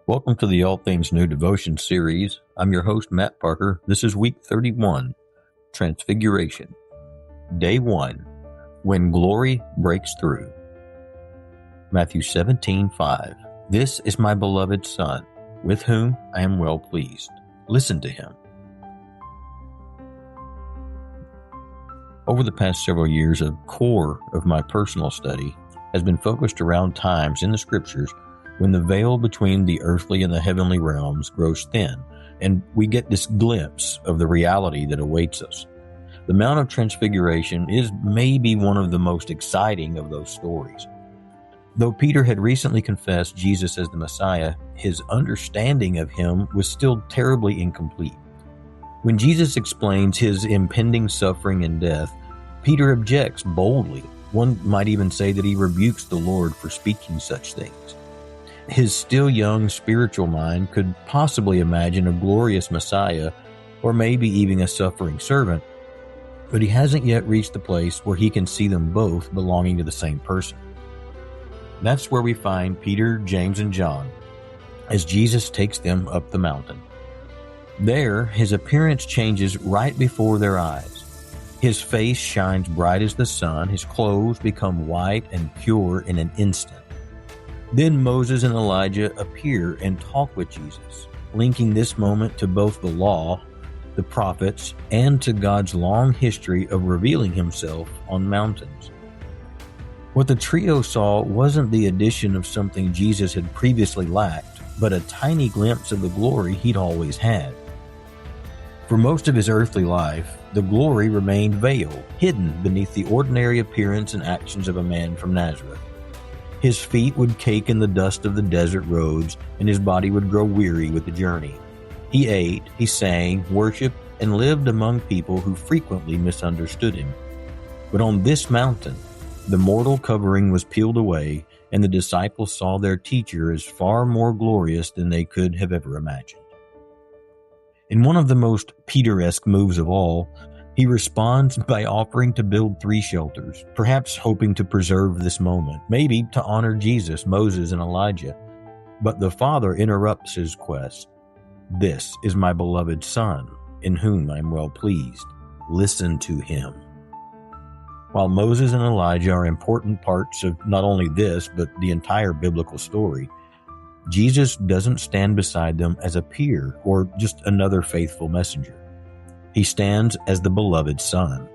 Welcome to the All Things New Devotion series. I'm your host, Matt Parker. This is week 31, Transfiguration. Day 1, When Glory Breaks Through. Matthew 17:5. This is my beloved Son, with whom I am well pleased. Listen to him. Over the past several years, a core of my personal study has been focused around times in the Scriptures when the veil between the earthly and the heavenly realms grows thin, and we get this glimpse of the reality that awaits us. The Mount of Transfiguration is maybe one of the most exciting of those stories. Though Peter had recently confessed Jesus as the Messiah, his understanding of him was still terribly incomplete. When Jesus explains his impending suffering and death, Peter objects boldly. One might even say that he rebukes the Lord for speaking such things. His still young spiritual mind could possibly imagine a glorious Messiah, or maybe even a suffering servant, but he hasn't yet reached the place where he can see them both belonging to the same person. That's where we find Peter, James, and John as Jesus takes them up the mountain. There, his appearance changes right before their eyes. His face shines bright as the sun, his clothes become white and pure in an instant. Then Moses and Elijah appear and talk with Jesus, linking this moment to both the law, the prophets, and to God's long history of revealing himself on mountains. What the trio saw wasn't the addition of something Jesus had previously lacked, but a tiny glimpse of the glory he'd always had. For most of his earthly life, the glory remained veiled, hidden beneath the ordinary appearance and actions of a man from Nazareth. His feet would cake in the dust of the desert roads, and his body would grow weary with the journey. He ate, he sang, worshiped, and lived among people who frequently misunderstood him. But on this mountain, the mortal covering was peeled away, and the disciples saw their teacher as far more glorious than they could have ever imagined. In one of the most Peter-esque moves of all, he responds by offering to build 3 shelters, perhaps hoping to preserve this moment, maybe to honor Jesus, Moses, and Elijah. But the Father interrupts his quest. This is my beloved Son, in whom I am well pleased. Listen to him. While Moses and Elijah are important parts of not only this, but the entire biblical story, Jesus doesn't stand beside them as a peer or just another faithful messenger. He stands as the beloved Son.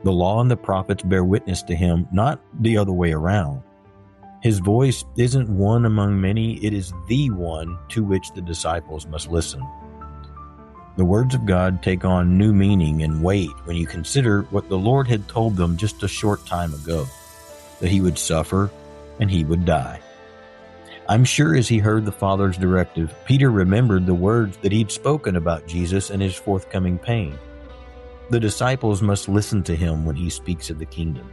The law and the prophets bear witness to him, not the other way around. His voice isn't one among many, it is the one to which the disciples must listen. The words of God take on new meaning and weight when you consider what the Lord had told them just a short time ago, that he would suffer and he would die. I'm sure as he heard the Father's directive, Peter remembered the words that he'd spoken about Jesus and his forthcoming pain. The disciples must listen to him when he speaks of the kingdom,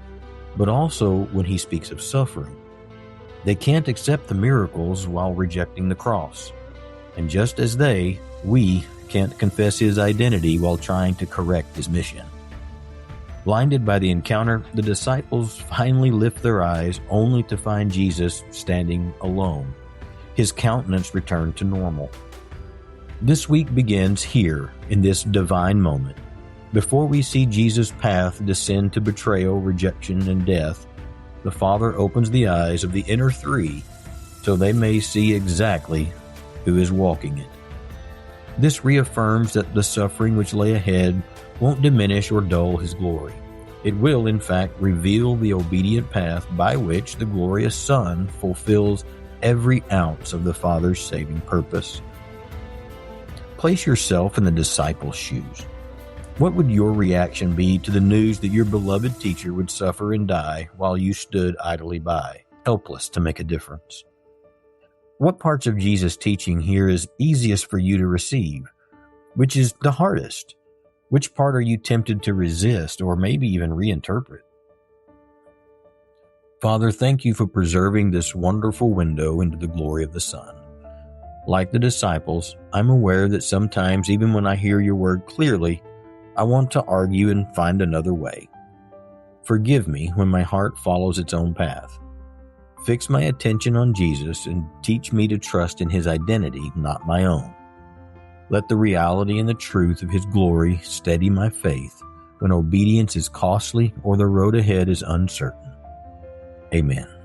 but also when he speaks of suffering. They can't accept the miracles while rejecting the cross. And just as we can't confess his identity while trying to correct his mission. Blinded by the encounter, the disciples finally lift their eyes only to find Jesus standing alone. His countenance returned to normal. This week begins here in this divine moment. Before we see Jesus' path descend to betrayal, rejection, and death, the Father opens the eyes of the inner 3 so they may see exactly who is walking it. This reaffirms that the suffering which lay ahead won't diminish or dull his glory. It will, in fact, reveal the obedient path by which the glorious Son fulfills every ounce of the Father's saving purpose. Place yourself in the disciples' shoes. What would your reaction be to the news that your beloved teacher would suffer and die while you stood idly by, helpless to make a difference? What parts of Jesus' teaching here is easiest for you to receive? Which is the hardest? Which part are you tempted to resist or maybe even reinterpret? Father, thank you for preserving this wonderful window into the glory of the Son. Like the disciples, I'm aware that sometimes, even when I hear your word clearly, I want to argue and find another way. Forgive me when my heart follows its own path. Fix my attention on Jesus and teach me to trust in His identity, not my own. Let the reality and the truth of His glory steady my faith when obedience is costly or the road ahead is uncertain. Amen.